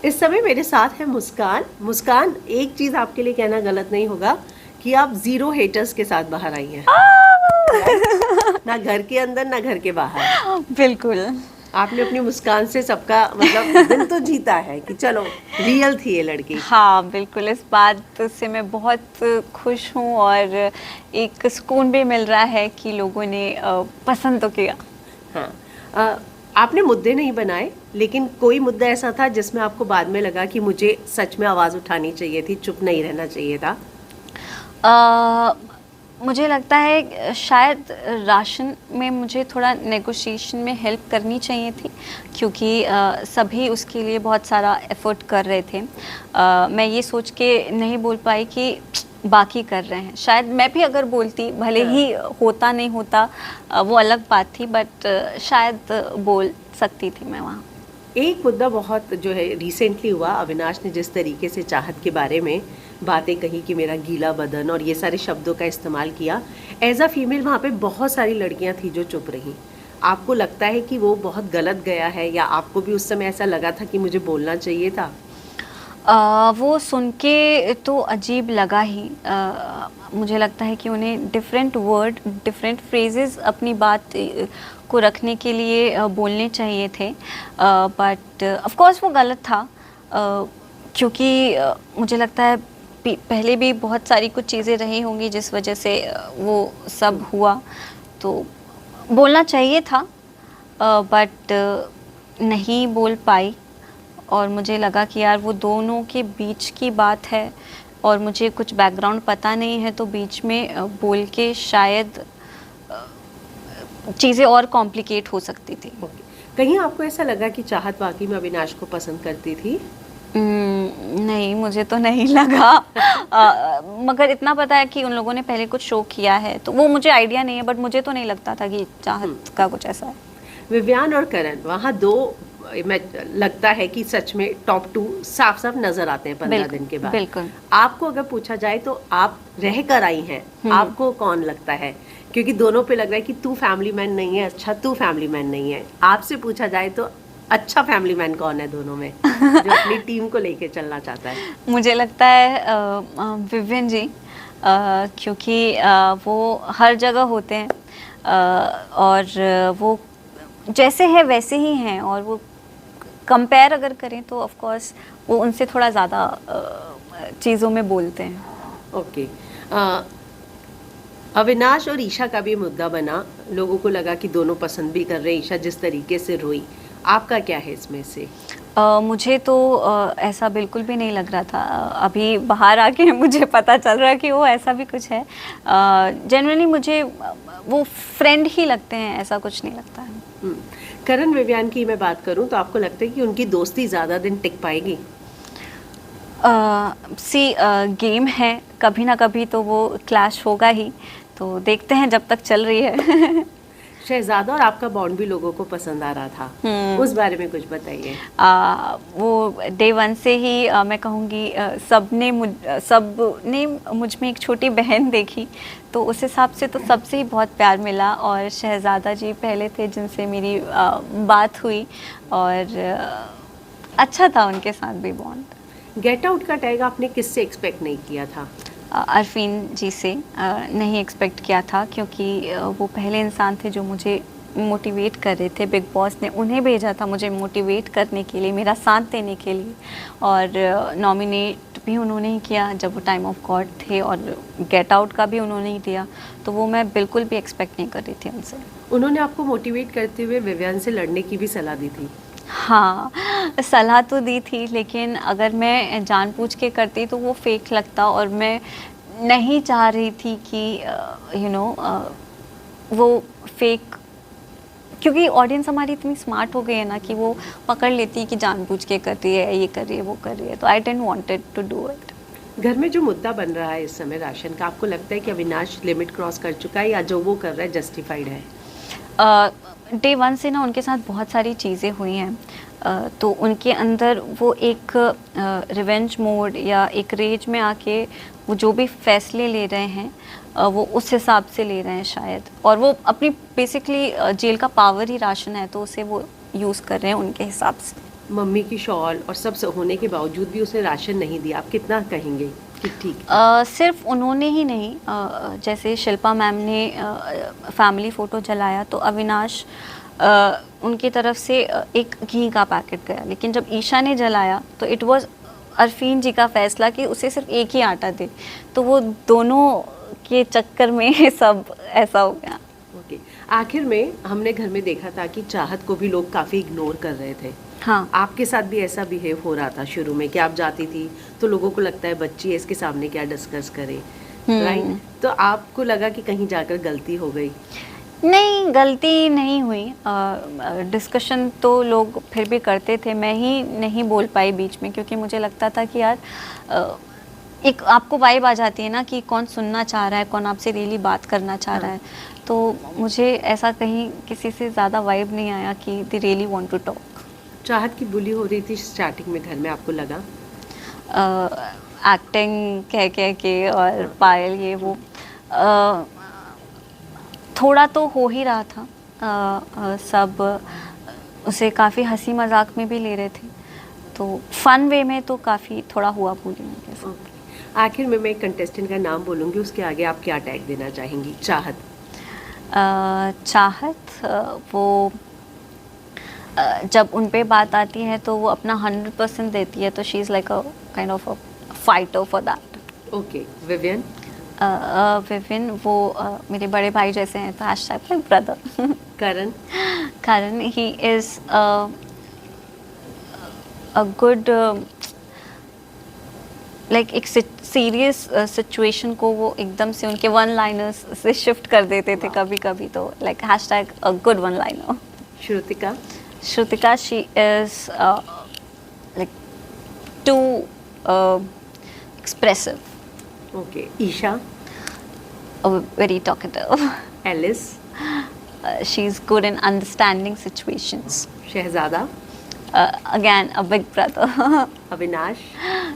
इस समय मेरे साथ है मुस्कान। मुस्कान, एक चीज़ आपके लिए कहना गलत नहीं होगा कि आप 0 हेटर्स के साथ बाहर आई हैं, राइट? ना घर के अंदर ना घर के बाहर। बिल्कुल। आपने अपनी मुस्कान से सबका मतलब दिल तो जीता है कि चलो रियल थी ये लड़की। हाँ बिल्कुल, इस बात से मैं बहुत खुश हूँ और एक सुकून भी मिल रहा है कि लोगों ने पसंद तो किया। हाँ, आपने मुद्दे नहीं बनाए, लेकिन कोई मुद्दा ऐसा था जिसमें आपको बाद में लगा कि मुझे सच में आवाज़ उठानी चाहिए थी, चुप नहीं रहना चाहिए था? मुझे लगता है शायद राशन में मुझे थोड़ा नेगोशिएशन में हेल्प करनी चाहिए थी, क्योंकि सभी उसके लिए बहुत सारा एफर्ट कर रहे थे। मैं ये सोच के नहीं बोल पाई कि बाकी कर रहे हैं। शायद मैं भी अगर बोलती, भले ही होता नहीं होता वो अलग बात थी, बट शायद बोल सकती थी मैं वहाँ। एक मुद्दा बहुत जो है रिसेंटली हुआ, अविनाश ने जिस तरीके से चाहत के बारे में बातें कही कि मेरा गीला बदन और ये सारे शब्दों का इस्तेमाल किया, एज अ फीमेल वहाँ पे बहुत सारी लड़कियाँ थी जो चुप रहीं। आपको लगता है कि वो बहुत गलत गया है, या आपको भी उस समय ऐसा लगा था कि मुझे बोलना चाहिए था? वो सुन के तो अजीब लगा ही। मुझे लगता है कि उन्हें डिफरेंट वर्ड, डिफरेंट फ्रेजेस अपनी बात को रखने के लिए बोलने चाहिए थे, बट ऑफ कोर्स वो गलत था, क्योंकि मुझे लगता है पहले भी बहुत सारी कुछ चीज़ें रही होंगी जिस वजह से वो सब हुआ, तो बोलना चाहिए था, बट नहीं बोल पाई। और मुझे लगा कि यार वो दोनों के बीच की बात है और मुझे कुछ बैकग्राउंड पता नहीं है, तो बीच में बोल के शायद चीज़ें और कॉम्प्लिकेट हो सकती थी। ओके। कहीं आपको ऐसा लगा कि चाहत वाकई में अविनाश को पसंद करती थी? नहीं, मुझे तो नहीं लगा। मगर इतना पता है कि उन लोगों ने पहले कुछ शो किया है, तो वो मुझे आइडिया नहीं है, बट मुझे तो नहीं लगता था कि चाहत का कुछ ऐसा है। विवियान और करण, वहाँ दो मैं लगता है कि सच में टॉप 2 साफ साफ नजर आते हैं 15 दिन के बाद। बिल्कुल। आपको अगर पूछा जाए तो आप रह कर आई हैं, आपको कौन लगता है? क्योंकि दोनों पे लग रहा है कि तू फैमिली मैन नहीं है, अच्छा तू फैमिली मैन नहीं है। आपसे पूछा जाए तो अच्छा फैमिली मैन कौन है दोनों में, जो अपनी टीम को लेके चलना चाहता है? मुझे लगता है विवियन जी, क्योंकि वो हर जगह होते हैं, और वो जैसे है वैसे ही हैं, और वो कंपेयर अगर करें तो ऑफ कोर्स वो उनसे थोड़ा ज़्यादा चीज़ों में बोलते हैं। ओके। अविनाश और ईशा का भी मुद्दा बना, लोगों को लगा कि दोनों पसंद भी कर रहे हैं। ईशा जिस तरीके से रोई, आपका क्या है इसमें से? मुझे तो ऐसा बिल्कुल भी नहीं लग रहा था। अभी बाहर आके मुझे पता चल रहा है कि वो ऐसा भी कुछ है। जनरली मुझे वो फ्रेंड ही लगते हैं, ऐसा कुछ नहीं लगता है। करण विवियान की मैं बात करूं तो आपको लगता है कि उनकी दोस्ती ज़्यादा दिन टिक पाएगी? गेम है, कभी ना कभी तो वो क्लैश होगा ही, तो देखते हैं जब तक चल रही है। शहजादा और आपका बॉन्ड भी लोगों को पसंद आ रहा था, उस बारे में कुछ बताइए। वो डे 1 से ही मैं कहूँगी सबने मुझ में एक छोटी बहन देखी, तो उस हिसाब से तो सबसे ही बहुत प्यार मिला। और शहजादा जी पहले थे जिनसे मेरी बात हुई, और अच्छा था उनके साथ भी बॉन्ड। गेट आउट का टैग आपने किससे एक्सपेक्ट नहीं किया था? अरफीन जी से नहीं एक्सपेक्ट किया था, क्योंकि वो पहले इंसान थे जो मुझे मोटिवेट कर रहे थे। बिग बॉस ने उन्हें भेजा था मुझे मोटिवेट करने के लिए, मेरा साथ देने के लिए, और नॉमिनेट भी उन्होंने ही किया जब वो टाइम ऑफ गॉड थे, और गेट आउट का भी उन्होंने ही दिया, तो वो मैं बिल्कुल भी एक्सपेक्ट नहीं कर रही थी उनसे। उन्होंने आपको मोटिवेट करते हुए विवियान से लड़ने की भी सलाह दी थी? हाँ, सलाह तो दी थी, लेकिन अगर मैं जानबूझ के करती तो वो फेक लगता, और मैं नहीं चाह रही थी कि वो फेक, क्योंकि ऑडियंस हमारी इतनी स्मार्ट हो गई है ना कि वो पकड़ लेती है कि जानबूझ के कर रही है, ये कर रही है, वो कर रही है, तो I didn't wanted to do it. घर में जो मुद्दा बन रहा है इस समय राशन का, आपको लगता है कि अविनाश लिमिट क्रॉस कर चुका है, या जो वो कर रहा है जस्टिफाइड है? डे 1 से ना उनके साथ बहुत सारी चीज़ें हुई हैं, तो उनके अंदर वो एक रिवेंज मोड या एक रेज में आके वो जो भी फैसले ले रहे हैं वो उस हिसाब से ले रहे हैं शायद, और वो अपनी बेसिकली जेल का पावर ही राशन है, तो उसे वो यूज़ कर रहे हैं उनके हिसाब से। मम्मी की शॉल और सब होने के बावजूद भी उसने राशन नहीं दिया, आप कितना कहेंगे कि ठीक? सिर्फ उन्होंने ही नहीं, जैसे शिल्पा मैम ने फैमिली फ़ोटो जलाया तो अविनाश उनकी तरफ से एक घी का पैकेट गया, लेकिन जब ईशा ने जलाया तो इट वाज अरफीन जी का फैसला कि उसे सिर्फ एक ही आटा दे, तो वो दोनों के चक्कर में सब ऐसा हो गया। ओके, आखिर में हमने घर में देखा था कि चाहत को भी लोग काफ़ी इग्नोर कर रहे थे। हाँ, आपके साथ भी ऐसा बिहेव हो रहा था शुरू में कि आप जाती थी तो लोगों को लगता है बच्ची है, इसके सामने क्या डिस्कस करे, राइट? तो आपको लगा कि कहीं जाकर गलती हो गई? नहीं, गलती नहीं हुई। डिस्कशन तो लोग फिर भी करते थे, मैं ही नहीं बोल पाई बीच में, क्योंकि मुझे लगता था कि यार एक आपको वाइब आ जाती है ना कि कौन सुनना चाह रहा है, कौन आपसे रियली बात करना चाह रहा है। तो मुझे ऐसा कहीं किसी से ज़्यादा वाइब नहीं आया कि they really want to talk. चाहत की बुली हो रही थी स्टार्टिंग में घर में, आपको लगा? एक्टिंग कह के और पायल ये वो थोड़ा तो हो ही रहा था। सब उसे काफ़ी हंसी मजाक में भी ले रहे थे, तो फन वे में तो काफ़ी थोड़ा हुआ पूरी उनके साथ। ओके। आखिर में मैं एक कंटेस्टेंट का नाम बोलूँगी, उसके आगे आप क्या टैग देना चाहेंगी? चाहत। चाहत वो जब उन पे बात आती है तो वो अपना 100% देती है, तो she is like a kind of a fighter for that. Okay, Vivian. Woven वो मेरे बड़े भाई जैसे हैं, तो hashtag my brother. Karan. Karan he is a good, like एक सीरियस सिचुएशन को वो एकदम से उनके वन लाइनर्स से शिफ्ट कर देते थे कभी कभी, तो like hashtag a good one liner. Shrutika. Shrutika, she is like too expressive, okay, Isha. very talkative. Alice. She's good in understanding situations. Shehzada. Again, a big brother. Avinash.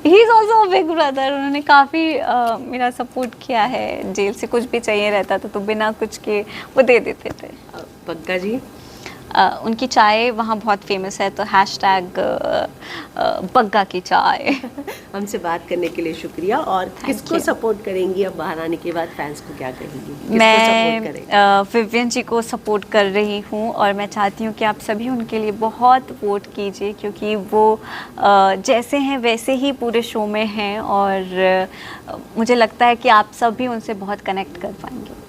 He's also a big brother. उन्होंने काफ़ी मेरा support किया है, jail से कुछ भी चाहिए रहता था तो बिना कुछ के वो दे देते थे। बग्गा जी। उनकी चाय वहाँ बहुत फेमस है, तो हैशटैग बग्गा की चाय। हमसे बात करने के लिए शुक्रिया। और किसको you. सपोर्ट करेंगी अब बाहर आने के बाद? फैंस को क्या कहेंगी? किसको मैं सपोर्ट करेंगी? विवियन जी को सपोर्ट कर रही हूँ, और मैं चाहती हूँ कि आप सभी उनके लिए बहुत वोट कीजिए, क्योंकि वो जैसे हैं वैसे ही पूरे शो में हैं, और मुझे लगता है कि आप सब भी उनसे बहुत कनेक्ट कर पाएंगे।